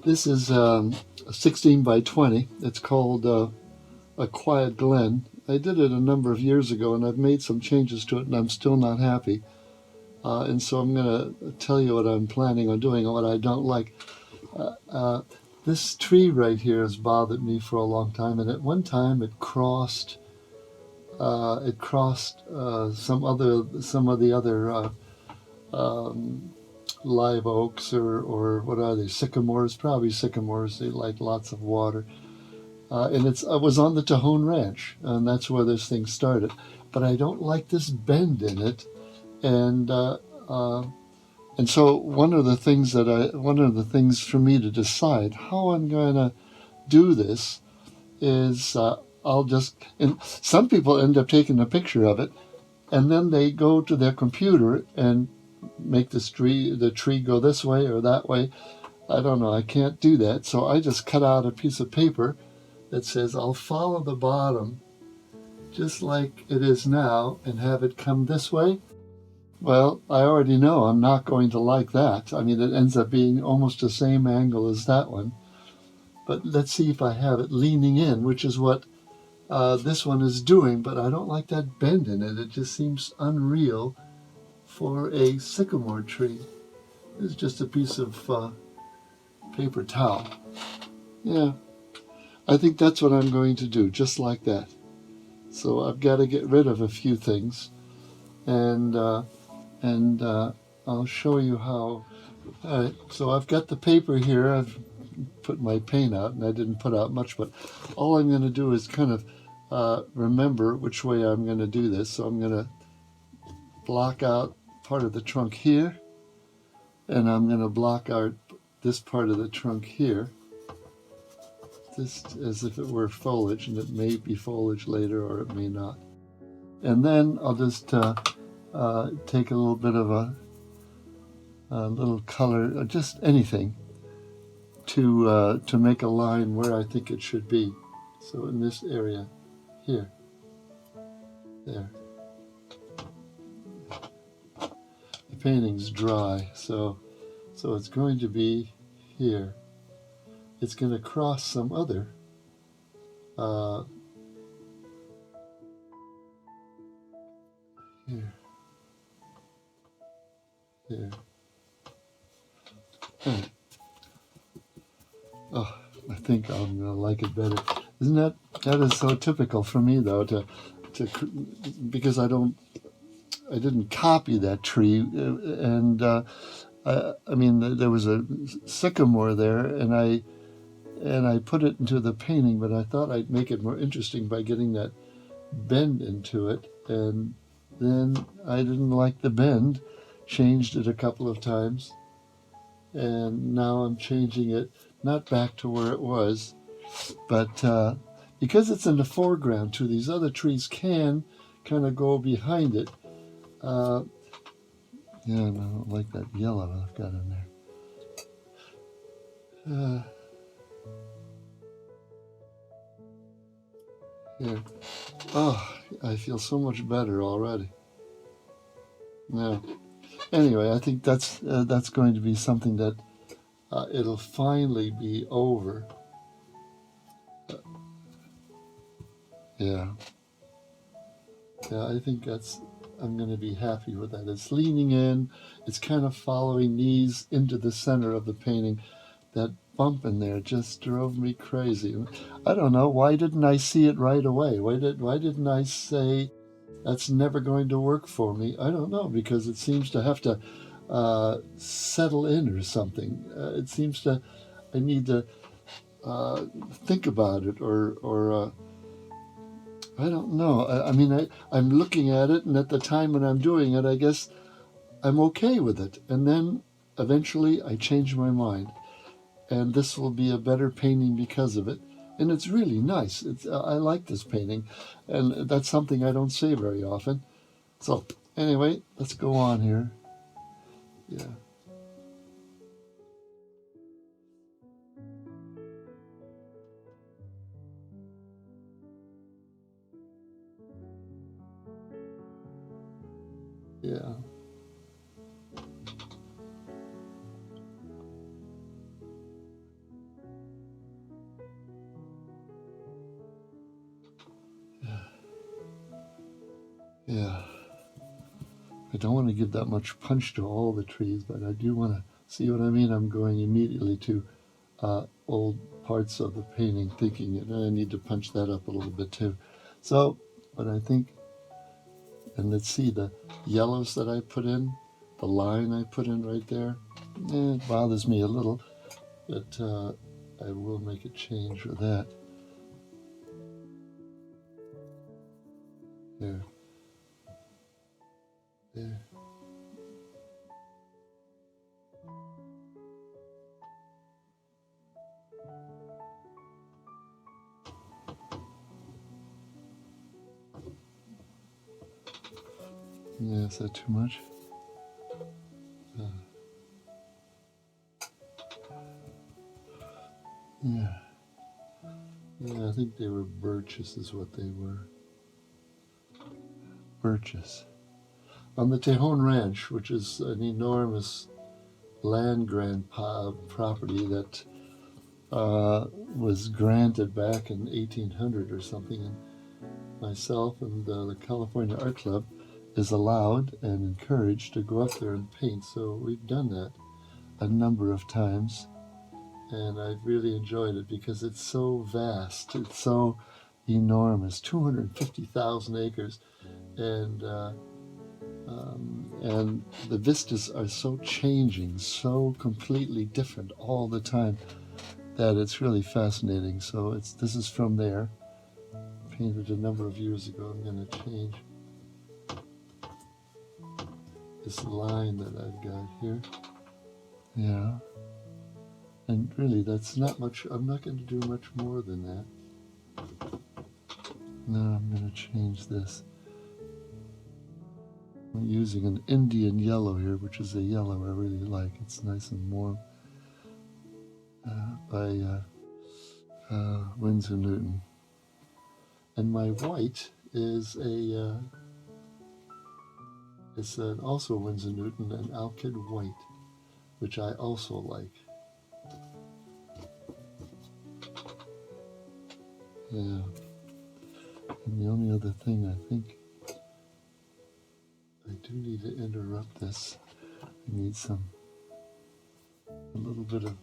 This is 16 by 20. It's called a Quiet Glen. I did it a number of years ago, and I've made some changes to it, and I'm still not happy. And so I'm going to tell you what I'm planning on doing and what I don't like. This tree right here has bothered me for a long time, and at one time it crossed some of the other live oaks, or what are they, sycamores? Probably sycamores. They like lots of water. And it was on the Tejon Ranch, and that's where this thing started. But I don't like this bend in it, and so one of the things for me to decide how I'm going to do this is and some people end up taking a picture of it, and then they go to their computer and make the tree go this way or that way. I don't know. I can't do that, so I just cut out a piece of paper that says I'll follow the bottom just like it is now and have it come this way. Well, I already know I'm not going to like that. I mean, it ends up being almost the same angle as that one. But let's see if I have it leaning in, which is what this one is doing. But I don't like that bend in it. It just seems unreal for a sycamore tree. It's just a piece of paper towel. Yeah, I think that's what I'm going to do, just like that. So I've got to get rid of a few things, and I'll show you how. So I've got the paper here. I've put my paint out, and I didn't put out much, but all I'm going to do is kind of remember which way I'm going to do this. So I'm going to block out part of the trunk here, and I'm going to block out this part of the trunk here, just as if it were foliage, and it may be foliage later or it may not. And then I'll just take a little bit of a little color, just anything, to make a line where I think it should be. So in this area here, there. The painting's dry, so it's going to be here. It's going to cross some other here. Right. Oh, I think I'm going to like it better. Isn't that is so typical for me, though, because I didn't copy that tree, and I mean, there was a sycamore there, and I put it into the painting, but I thought I'd make it more interesting by getting that bend into it, and then I didn't like the bend, changed it a couple of times, and now I'm changing it, not back to where it was, but because it's in the foreground too, these other trees can kind of go behind it. Yeah, I don't like that yellow I've got in there. Here. Oh, I feel so much better already. Yeah. Anyway, I think that's going to be something that it'll finally be over. Yeah. Yeah, I think I'm going to be happy with that. It's leaning in. It's kind of following these into the center of the painting. That bump in there just drove me crazy. I don't know, why didn't I see it right away? Why didn't I say that's never going to work for me? I don't know, because it seems to have to settle in or something. It seems to, I need to think about it, or I don't know. I mean, I'm looking at it, and at the time when I'm doing it, I guess I'm okay with it. And then eventually I change my mind. And this will be a better painting because of it. And it's really nice. I like this painting. And that's something I don't say very often. So anyway, let's go on here. Yeah. Yeah. Yeah. I don't want to give that much punch to all the trees, but I do want to see what I mean. I'm going immediately to old parts of the painting, thinking I need to punch that up a little bit too. So, but I think, and let's see the yellows that I put in, the line I put in right there. It bothers me a little, but I will make a change for that. There. There. Yeah, is that too much? Yeah. Yeah, I think they were birches is what they were. Birches. On the Tejon Ranch, which is an enormous land grant property that was granted back in 1800 or something, and myself and the California Art Club is allowed and encouraged to go up there and paint. So we've done that a number of times, and I've really enjoyed it because it's so vast, it's so enormous, 250,000 acres, and the vistas are so changing, so completely different all the time that it's really fascinating. So this is from there, painted a number of years ago. I'm going to change this line that I've got here. Yeah. And really, that's not much. I'm not going to do much more than that. Now I'm going to change this. I'm using an Indian yellow here, which is a yellow I really like. It's nice and warm. By Winsor Newton. And my white is it's also Winsor Newton, an Alkyd white, which I also like. Yeah. And the only other thing I think I do need to interrupt this. I need a little bit of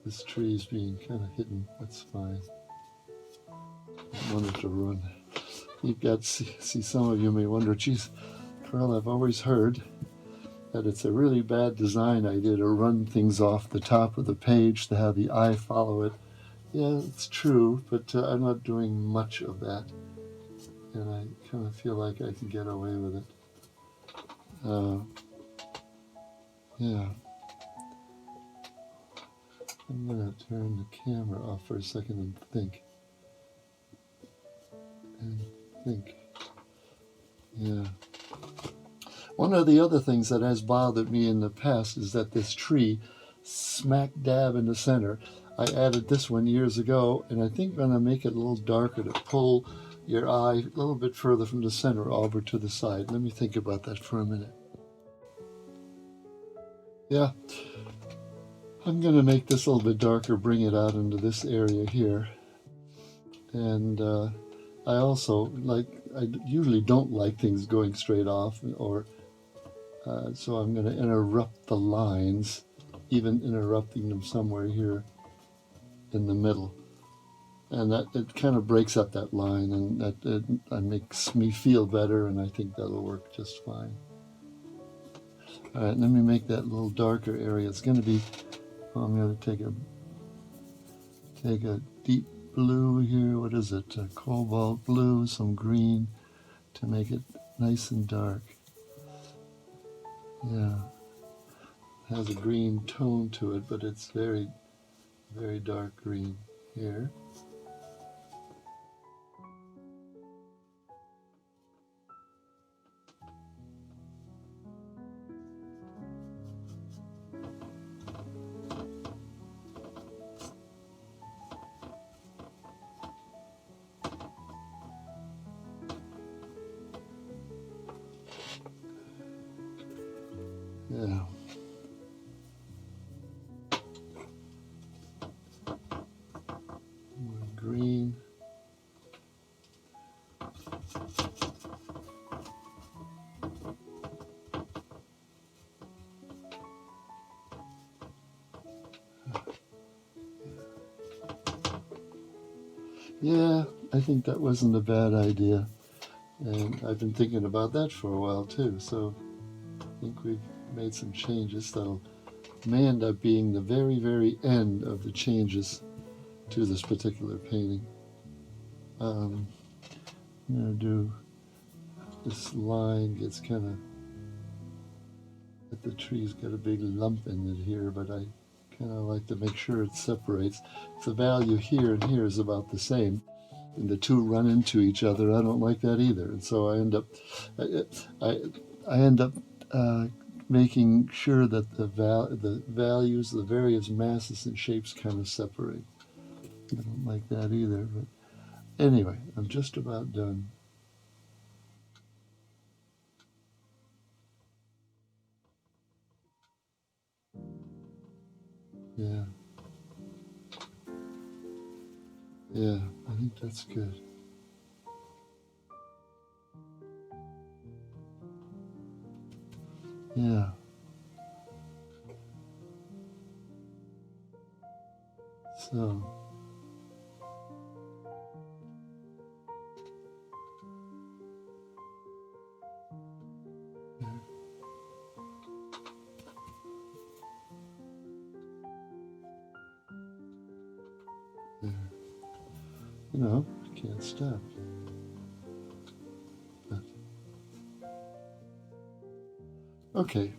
this tree is being kind of hidden. That's fine. I wanted to run. You've got see some of you may wonder, geez, Carl, I've always heard that it's a really bad design idea to run things off the top of the page to have the eye follow it. Yeah, it's true, but I'm not doing much of that, and I kind of feel like I can get away with it. Yeah. I'm going to turn the camera off for a second and think. Yeah. One of the other things that has bothered me in the past is that this tree, smack dab in the center, I added this one years ago, and I think I'm going to make it a little darker to pull your eye a little bit further from the center over to the side. Let me think about that for a minute. Yeah. I'm going to make this a little bit darker, bring it out into this area here. And I also I usually don't like things going straight off, or so I'm going to interrupt the lines, even interrupting them somewhere here in the middle. And that it kind of breaks up that line, and that makes me feel better, and I think that'll work just fine. All right, let me make that little darker area. It's going to be, I'm going to take a deep blue here. What is it? A cobalt blue, some green to make it nice and dark. Yeah. It has a green tone to it, but it's very, very dark green here. Yeah. More green. Yeah, I think that wasn't a bad idea. And I've been thinking about that for a while too. So I think we've made some changes that'll may end up being the very, very end of the changes to this particular painting. I'm going to do this line gets kind of, the tree's got a big lump in it here, but I kind of like to make sure it separates. The value here and here is about the same, and the two run into each other. I don't like that either, and so I end up, I end up making sure that the values, the various masses and shapes kind of separate. I don't like that either, but anyway, I'm just about done. Yeah. Yeah, I think that's good. Yeah. So, there, there. You know, can't stop. But, okay,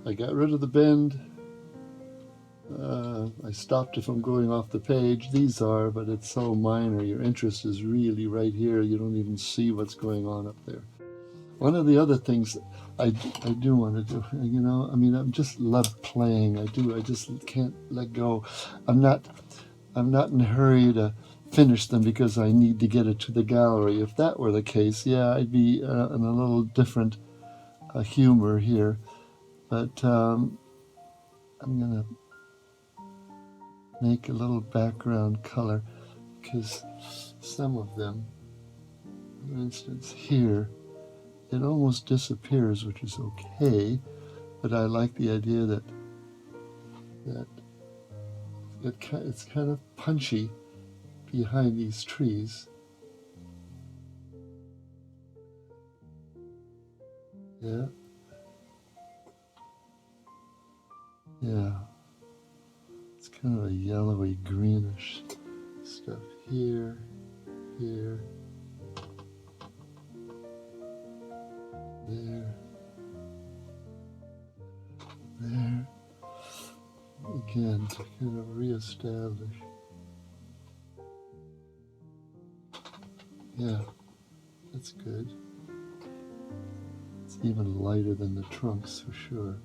I got rid of the bend. I stopped if I'm going off the page. These are, but it's so minor. Your interest is really right here. You don't even see what's going on up there. One of the other things I do want to do, you know, I mean, I just love playing. I just can't let go. I'm not in a hurry to finish them because I need to get it to the gallery. If that were the case, yeah, I'd be in a little different humor here. But I'm going to make a little background color because some of them, for instance, here, it almost disappears, which is okay, but I like the idea that it's kind of punchy behind these trees. Yeah. Yeah. It's kind of a yellowy greenish stuff here, here, there, there. Again, to kind of reestablish. Yeah, that's good. It's even lighter than the trunks for sure.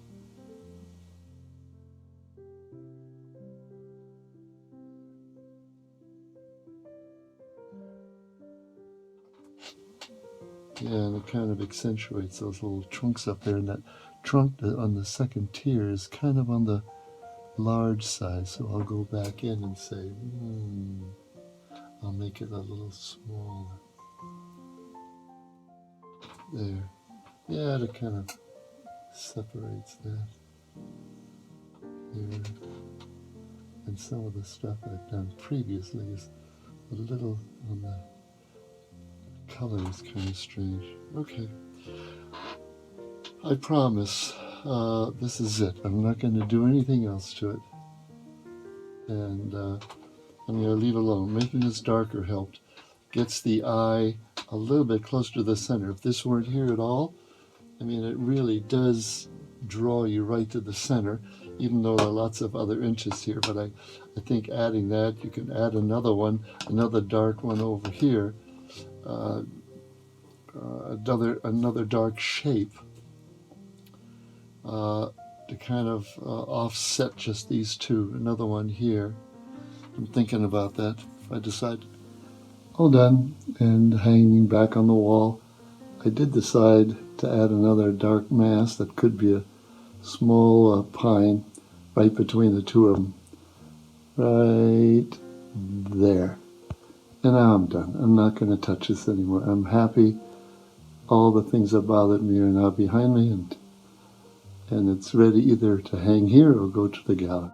Yeah, and it kind of accentuates those little trunks up there, and that trunk on the second tier is kind of on the large side, so I'll go back in and say, I'll make it a little smaller. There. Yeah, it kind of separates that. Here. And some of the stuff I've done previously is a little on the color is kind of strange. Okay. I promise this is it. I'm not going to do anything else to it. And I'm going to leave it alone. Making this darker helped. Gets the eye a little bit closer to the center. If this weren't here at all, I mean, it really does draw you right to the center, even though there are lots of other inches here. But I think adding that, you can add another one, another dark one over here, another dark shape to kind of offset just these two. Another one here. I'm thinking about that. If I decide, all done, and hanging back on the wall. I did decide to add another dark mass that could be small pine right between the two of them. Right there. And now I'm done. I'm not going to touch this anymore. I'm happy. All the things that bothered me are now behind me, and it's ready either to hang here or go to the gallery.